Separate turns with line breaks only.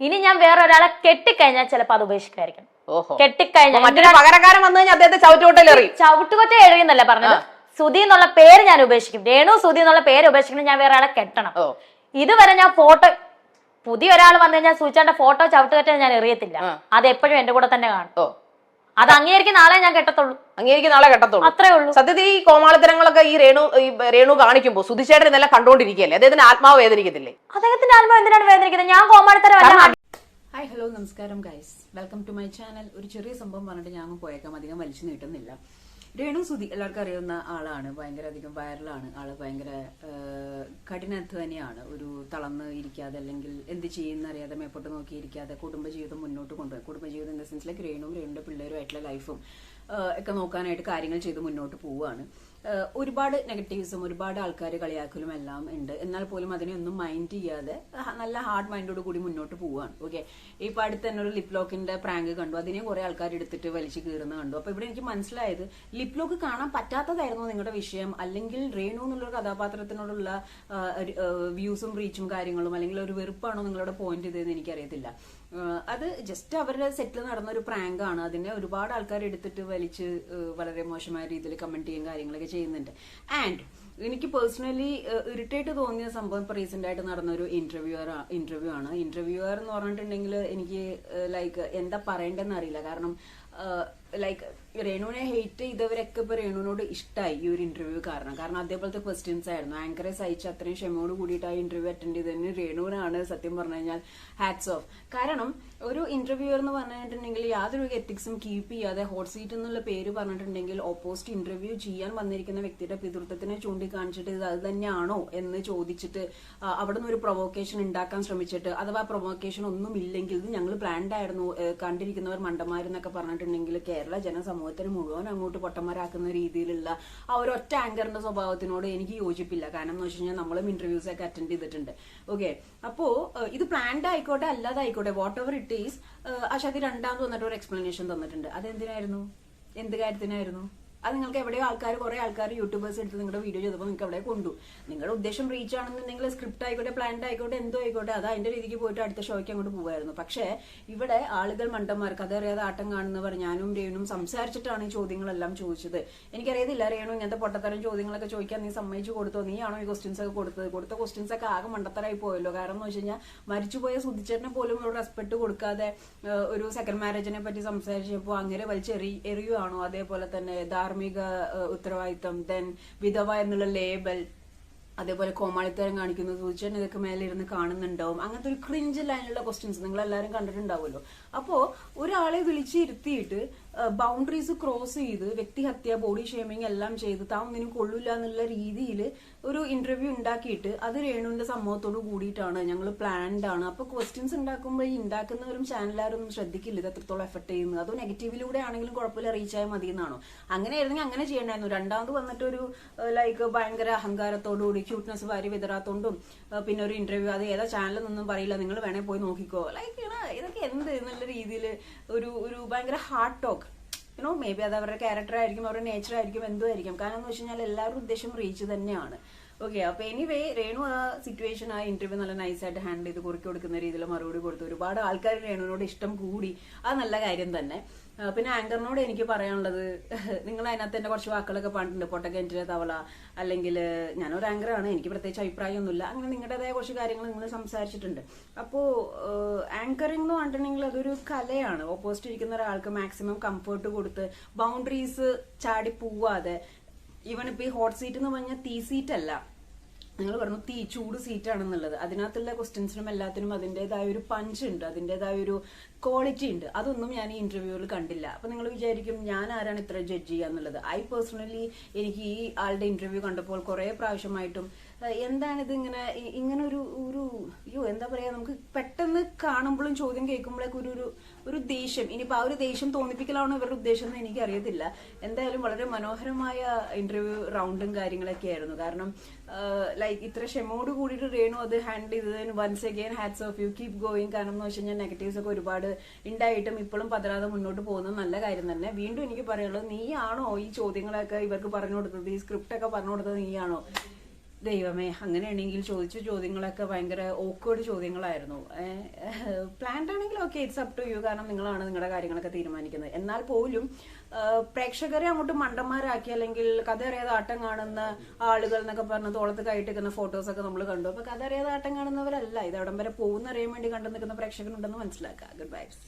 ഇനി ഞാൻ വേറൊരാളെ കെട്ടിക്കഴിഞ്ഞാൽ ചിലപ്പോ അത് ഉപേക്ഷിക്കായിരിക്കും.
കെട്ടിക്കഴിഞ്ഞാൽ പകരക്കാരൻ വന്നു കഴിഞ്ഞാൽ അദ്ദേഹത്തെ
ചവിട്ടുകൊറ്റ എഴുതിയെന്നല്ല പറഞ്ഞത്. സുധി എന്നുള്ള പേര് ഞാൻ ഉപേക്ഷിക്കും. രേണു സുധി എന്നുള്ള പേര് ഉപേക്ഷിക്കണം. ഞാൻ വേറെ ആളെ കെട്ടണം. ഇതുവരെ ഞാൻ ഫോട്ടോ പുതിയ ഒരാൾ വന്നു കഴിഞ്ഞാൽ സൂചിച്ചാന്റെ ഫോട്ടോ ചവിട്ടുകറ്റ ഞാൻ എറിയത്തില്ല. അത് എപ്പോഴും എന്റെ കൂടെ തന്നെ കാണും. അത് അംഗീകരിക്കുന്ന ആളെ ഞാൻ കെട്ടത്തുള്ളൂ. അത്രേ ഉള്ളൂ.
സത്യത്തിൽ ഈ കോമാളിത്തരങ്ങളൊക്കെ ഈ രേണു കാണിക്കുമ്പോൾ സുധിച്ചേട്ടൻ ഇതെല്ലാം കണ്ടോണ്ടിരിക്കുകയല്ലേ, അദ്ദേഹത്തിന്റെ ആത്മാവ് വേദനിക്കത്തില്ലേ?
അദ്ദേഹത്തിന്റെ ആത്മാവ് എന്തിനാണ് വേദനിക്കുന്നത്? ഞാൻ കോമാളിത്തരം.
ഹായ് ഹലോ നമസ്കാരം guys, welcome to my channel. ഒരു ചെറിയ സംഭവം പറഞ്ഞിട്ട് ഞാൻ പോയേക്കാം, അധികം വലിച്ചു നീട്ടുന്നില്ല. രേണു സുധി എല്ലാവർക്കും അറിയുന്ന ആളാണ്, ഭയങ്കര അധികം വൈറലാണ് ആള്, ഭയങ്കര കഠിനാധ്വാനിയാണ്. ഒരു തളർന്ന് ഇരിക്കാതെ അല്ലെങ്കിൽ എന്ത് ചെയ്യുന്ന അറിയാതെ മേപ്പോട്ട് നോക്കിയിരിക്കാതെ കുടുംബജീവിതം മുന്നോട്ട് കൊണ്ടുപോയി. കുടുംബജീവിതം ഇൻ ദ സെൻസിലേക്ക് രേണുവിന്റെ പിള്ളേരുമായിട്ടുള്ള ലൈഫും ഒക്കെ നോക്കാനായിട്ട് കാര്യങ്ങൾ ചെയ്ത് മുന്നോട്ട് പോവുകയാണ്. ഒരുപാട് നെഗറ്റീവ്സും ഒരുപാട് ആൾക്കാർ കളിയാക്കലും എല്ലാം ഉണ്ട്. എന്നാൽ പോലും അതിനെയൊന്നും മൈൻഡ് ചെയ്യാതെ നല്ല ഹാർഡ് മൈൻഡോട് കൂടി മുന്നോട്ട് പോവുകയാണ്. ഓക്കെ, ഇപ്പൊ അടുത്ത് തന്നെ ഒരു ലിപ് ലോക്കിന്റെ പ്രാങ്ക് കണ്ടു, അതിനെ കുറെ ആൾക്കാർ എടുത്തിട്ട് വലിച്ചു കീറുന്ന കണ്ടു. അപ്പൊ ഇവിടെ എനിക്ക് മനസ്സിലായത്, ലിപ് ലോക്ക് കാണാൻ പറ്റാത്തതായിരുന്നു നിങ്ങളുടെ വിഷയം, അല്ലെങ്കിൽ രേണു എന്നുള്ള കഥാപാത്രത്തിനോടുള്ള വ്യൂസും റീച്ചും കാര്യങ്ങളും, അല്ലെങ്കിൽ ഒരു വെറുപ്പാണോ നിങ്ങളുടെ പോയിന്റ് ഇതെന്ന് എനിക്കറിയത്തില്ല. അത് ജസ്റ്റ് അവരുടെ സെറ്റിൽ നടന്ന ഒരു പ്രാങ്ക് ആണ്. അതിനെ ഒരുപാട് ആൾക്കാർ എടുത്തിട്ട് വലിച്ച് വളരെ മോശമായ രീതിയിൽ കമന്റ് ചെയ്യും കാര്യങ്ങളൊക്കെ ചെയ്യുന്നുണ്ട്. ആൻഡ് എനിക്ക് പേഴ്സണലി ഇറിറ്റേറ്റ് തോന്നിയ സംഭവം ഇപ്പൊ റീസെന്റ് ആയിട്ട് നടന്ന ഒരു ഇന്റർവ്യൂ ആണ്. ഇന്റർവ്യൂവർ എന്ന് പറഞ്ഞിട്ടുണ്ടെങ്കിൽ എനിക്ക് ലൈക്ക് എന്താ പറയേണ്ടതെന്ന് അറിയില്ല. കാരണം ലൈക്ക് രേണുവിനെ ഹെയ്റ്റ് ചെയ്തവരൊക്കെ ഇപ്പൊ രേണുവിനോട് ഇഷ്ടമായി ഈ ഒരു ഇന്റർവ്യൂ കാരണം അതേപോലത്തെ ക്വസ്റ്റ്യൻസ് ആയിരുന്നു. ആങ്കറെ സഹിച്ച് അത്രയും ക്ഷമയോട് കൂടിയിട്ട് ആ ഇന്റർവ്യൂ അറ്റൻഡ് ചെയ്തതിന് രേണുവിനാണ് സത്യം പറഞ്ഞു കഴിഞ്ഞാൽ ഹാറ്റ്സ് ഓഫ്. കാരണം ഒരു ഇന്റർവ്യൂവർ എന്ന് പറഞ്ഞിട്ടുണ്ടെങ്കിൽ യാതൊരു എത്തിക്സും കീപ്പ് ചെയ്യാതെ ഹോട്ട് സീറ്റ് എന്നുള്ള പേര് പറഞ്ഞിട്ടുണ്ടെങ്കിൽ ഓപ്പോസിറ്റ് ഇന്റർവ്യൂ ചെയ്യാൻ വന്നിരിക്കുന്ന വ്യക്തിയുടെ പിതൃത്വത്തിനെ ചൂണ്ടിക്കാണിച്ചിട്ട് ഇത് അത് തന്നെയാണോ എന്ന് ചോദിച്ചിട്ട് അവിടെ നിന്ന് ഒരു പ്രൊവോക്കേഷൻ ഉണ്ടാക്കാൻ ശ്രമിച്ചിട്ട്, അഥവാ പ്രൊവോക്കേഷൻ ഒന്നും ഇല്ലെങ്കിൽ ഇത് ഞങ്ങൾ പ്ലാൻഡ് ആയിരുന്നു, കണ്ടിരിക്കുന്നവർ മണ്ടന്മാരെന്നൊക്കെ പറഞ്ഞിട്ടുണ്ടെങ്കിൽ കേരള ജനസമൂഹത്തിന് മുഴുവൻ അങ്ങോട്ട് പൊട്ടന്മാരാക്കുന്ന രീതിയിലുള്ള ആ ഒരു ഒറ്റ ആങ്കറിന്റെ സ്വഭാവത്തിനോട് എനിക്ക് യോജിപ്പില്ല. കാരണം എന്ന് വെച്ച് കഴിഞ്ഞാൽ നമ്മളും ഇന്റർവ്യൂസ് ഒക്കെ അറ്റൻഡ് ചെയ്തിട്ടുണ്ട്. ഓക്കെ, അപ്പോ ഇത് പ്ലാൻഡ് ആയിക്കോട്ടെ അല്ലാതായിക്കോട്ടെ, വാട്ട് എവർ ഇറ്റ് ഈസ്, അശാദി രണ്ടാമത് വന്നിട്ട് ഒരു എക്സ്പ്ലനേഷൻ തന്നിട്ടുണ്ട്. അതെന്തിനായിരുന്നു? എന്ത് കാര്യത്തിനായിരുന്നു? അത് നിങ്ങൾക്ക് എവിടെയോ കുറെ ആൾക്കാർ യൂട്യൂബേഴ്സ് എടുത്ത് നിങ്ങളുടെ വീഡിയോ ചെയ്തപ്പോൾ നിങ്ങൾക്ക് അവിടെ കൊണ്ടു. നിങ്ങളുടെ ഉദ്ദേശം റീച്ച് ആണെന്നുണ്ടെങ്കിൽ സ്ക്രിപ്റ്റ് ആയിക്കോട്ടെ, പ്ലാൻഡ് ആയിക്കോട്ടെ, എന്തോ ആയിക്കോട്ടെ, അത് അതിന്റെ രീതിക്ക് പോയിട്ട് അടുത്ത ഷോയ്ക്ക് അങ്ങോട്ട് പോകുമായിരുന്നു. പക്ഷേ ഇവിടെ ആളുകൾ മണ്ടന്മാർക്ക് അതറിയാതെ ആട്ടം കാണുന്നവർ ഞാനും രേണുവും സംസാരിച്ചിട്ടാണ് ഈ ചോദ്യങ്ങളെല്ലാം ചോദിച്ചത്. എനിക്കറിയത്തില്ല രേണു ഇങ്ങനത്തെ പൊട്ടത്തരം ചോദ്യങ്ങളൊക്കെ ചോദിക്കാൻ നീ സമ്മതിച്ചു കൊടുത്തോ? നീയാണോ ഈ ക്വസ്റ്റ്യൻസ് ഒക്കെ കൊടുത്ത ക്വസ്റ്റ്യൻസ് ഒക്കെ ആകെ മണ്ടത്തരായി പോയല്ലോ. കാരണം എന്ന് വെച്ച് കഴിഞ്ഞാൽ മരിച്ചുപോയ സുധിച്ചേട്ടനെ പോലും ഒരു റെസ്പെക്ട് കൊടുക്കാതെ ഒരു സെക്കൻഡ് മാരേജിനെ പറ്റി സംസാരിച്ചപ്പോൾ അങ്ങനെ എറിയുവാണോ? അതേപോലെ തന്നെ ധാർമ്മിക ഉത്തരവാദിത്തം, ദെൻ വിധവ എന്നുള്ള ലേബൽ, അതേപോലെ കോമാളിത്തരം കാണിക്കുന്നു, സൂചിച്ചേട്ടൻ ഇതൊക്കെ മേലെ ഇരുന്ന് കാണുന്നുണ്ടാവും. അങ്ങനത്തെ ഒരു ക്രിഞ്ച് ലൈനിലുള്ള ക്വസ്റ്റ്യൻസ് നിങ്ങൾ എല്ലാവരും കണ്ടിട്ടുണ്ടാവുമല്ലോ. അപ്പോ ഒരാളെ വിളിച്ചിരുത്തിയിട്ട് ബൗണ്ടറീസ് ക്രോസ് ചെയ്ത് വ്യക്തിഹത്യ, ബോഡി ഷേമിങ് എല്ലാം ചെയ്ത് താൻ ഒന്നിനും കൊള്ളില്ല എന്നുള്ള രീതിയിൽ ഒരു ഇന്റർവ്യൂ ഉണ്ടാക്കിയിട്ട് അത് രേണുവിന്റെ സമൂഹത്തോട് കൂടിയിട്ടാണ്, ഞങ്ങൾ പ്ലാൻഡ് ആണ്. അപ്പൊ ക്വസ്റ്റ്യൻസ് ഉണ്ടാക്കുമ്പോൾ ഈ ഉണ്ടാക്കുന്നവരും ചാനലുകാരൊന്നും ശ്രദ്ധിക്കില്ല ഇത് എത്രത്തോളം എഫക്ട് ചെയ്യുന്നത്. അതോ നെഗറ്റീവിലൂടെ ആണെങ്കിലും കുഴപ്പമില്ല, റീച്ച് ആയാൽ മതി എന്നാണോ? അങ്ങനെയായിരുന്നെങ്കിൽ അങ്ങനെ ചെയ്യണ്ടായിരുന്നു. രണ്ടാമത് വന്നിട്ട് ഒരു ലൈക്ക് ഭയങ്കര അഹങ്കാരത്തോടുകൂടി ക്യൂട്ട്നെസ് വാരി വിതറാത്തോണ്ടും പിന്നെ ഒരു ഇന്റർവ്യൂ, അത് ഏതാ ചാനലൊന്നും പറയില്ല, നിങ്ങൾ വേണേ പോയി നോക്കിക്കോ, ലൈക്ക് ഇതൊക്കെ എന്ത് എന്നുള്ള രീതിയിൽ ഒരു ഭയങ്കര ഹാർഡ് ടോക്ക്. മേ ബി അത് അവരുടെ ക്യാരക്ടർ ആയിരിക്കും, അവരുടെ നേച്ചർ ആയിരിക്കും, എന്തോ ആയിരിക്കും. കാരണം എന്ന് വെച്ച് കഴിഞ്ഞാൽ എല്ലാവരും ഉദ്ദേശം റീച്ച് തന്നെയാണ്. ഓക്കെ, അപ്പൊ എനിവേ രേണു ആ സിറ്റുവേഷൻ, ആ ഇന്റർവ്യൂ നല്ല നൈസായിട്ട് ഹാൻഡിൽ ചെയ്ത് കുറുക്കി കൊടുക്കുന്ന രീതിയിൽ മറുപടി കൊടുത്തു. ഒരുപാട് ആൾക്കാർ രേണുവിനോട് ഇഷ്ടം കൂടി, അത് നല്ല കാര്യം തന്നെ. പിന്നെ ആങ്കറിനോട് എനിക്ക് പറയാനുള്ളത്, നിങ്ങൾ അതിനകത്ത് എന്റെ കുറച്ച് വാക്കുകളൊക്കെ പറഞ്ഞിട്ടുണ്ട്, പൊട്ടക്കിണറ്റിലെ തവള, അല്ലെങ്കിൽ ഞാനൊരു ആങ്കറാണ്, എനിക്ക് പ്രത്യേകിച്ച് അഭിപ്രായമൊന്നുമില്ല, അങ്ങനെ നിങ്ങളുടേതായ കുറച്ച് കാര്യങ്ങൾ നിങ്ങൾ സംസാരിച്ചിട്ടുണ്ട്. അപ്പോ ആങ്കറിംഗ് എന്ന് പറഞ്ഞിട്ടുണ്ടെങ്കിൽ അതൊരു കലയാണ്. ഓപ്പോസിറ്റ് ഇരിക്കുന്ന ഒരാൾക്ക് മാക്സിമം കംഫർട്ട് കൊടുത്ത് ബൗണ്ടറീസ് ചാടി പോവാതെ, ഈവൻ ഇപ്പൊ ഈ ഹോട്ട് സീറ്റ് എന്ന് പറഞ്ഞാൽ തീ സീറ്റ് അല്ല, നിങ്ങൾ പറഞ്ഞു ചൂട് സീറ്റാണെന്നുള്ളത്. അതിനകത്തുള്ള ക്വസ്റ്റ്യൻസിനും എല്ലാത്തിനും അതിൻ്റെതായ ഒരു പഞ്ച് ഉണ്ട്, അതിൻ്റെതായ ഒരു ക്വാളിറ്റി ഉണ്ട്. അതൊന്നും ഞാൻ ഈ ഇന്റർവ്യൂവിൽ കണ്ടില്ല. അപ്പൊ നിങ്ങൾ വിചാരിക്കും ഞാൻ ആരാണ് ഇത്ര ജഡ്ജ് ചെയ്യാന്നുള്ളത്. പേഴ്സണലി എനിക്ക് ഈ ആളുടെ ഇന്റർവ്യൂ കണ്ടപ്പോൾ കുറെ പ്രാവശ്യമായിട്ടും എന്താണിത് ഇങ്ങനെ ഒരു എന്താ പറയാ, നമുക്ക് പെട്ടെന്ന് കാണുമ്പോഴും ചോദ്യം കേൾക്കുമ്പോഴേക്കും ഒരു ദേഷ്യം. ഇനിയിപ്പോ ആ ഒരു ദേഷ്യം തോന്നിപ്പിക്കലാണോ ഇവരുടെ ഉദ്ദേശം എന്ന് എനിക്ക് അറിയത്തില്ല. എന്തായാലും വളരെ മനോഹരമായ ഇന്റർവ്യൂ റൗണ്ടും കാര്യങ്ങളൊക്കെ ആയിരുന്നു. കാരണം ലൈക്ക് ഇത്ര ക്ഷമയോട് കൂടിയിട്ട് രേണു അത് ഹാൻഡിൽ ചെയ്തതിന് once again hats off you, keep going. കാരണം എന്ന് വെച്ച് കഴിഞ്ഞാൽ നെഗറ്റീവ്സ് ഒക്കെ ഒരുപാട് ഉണ്ടായിട്ടും ഇപ്പോഴും പതരാതെ മുന്നോട്ട് പോകുന്നത് നല്ല കാര്യം തന്നെ. വീണ്ടും എനിക്ക് പറയാനുള്ളത്, നീയാണോ ഈ ചോദ്യങ്ങളൊക്കെ ഇവർക്ക് പറഞ്ഞു കൊടുത്തത്, ഈ സ്ക്രിപ്റ്റ് ഒക്കെ പറഞ്ഞു കൊടുത്തത് നീയാണോ? ദൈവമേ, അങ്ങനെയാണെങ്കിൽ ചോദിച്ച ചോദ്യങ്ങളൊക്കെ ഭയങ്കര ഓക്വേർഡ് ചോദ്യങ്ങളായിരുന്നു. പ്ലാൻഡ് ആണെങ്കിൽ okay, it's up to you, കാരണം നിങ്ങളാണ് നിങ്ങളുടെ കാര്യങ്ങളൊക്കെ തീരുമാനിക്കുന്നത്. എന്നാൽ പോലും പ്രേക്ഷകരെ അങ്ങോട്ട് മണ്ടന്മാരാക്കി, അല്ലെങ്കിൽ കഥ അറിയാതെ ആട്ടം കാണുന്ന ആളുകൾ എന്നൊക്കെ പറഞ്ഞ് തോളത്ത് കൈയിട്ടിരിക്കുന്ന ഫോട്ടോസൊക്കെ നമ്മൾ കണ്ടു. അപ്പൊ കഥ അറിയാതെ ആട്ടം കാണുന്നവരല്ല, ഇത് എവിടം വരെ പോകുന്ന അറിയാൻ വേണ്ടി കണ്ടു നിൽക്കുന്ന പ്രേക്ഷകനുണ്ടെന്ന് മനസ്സിലാക്കുക. Good vibes.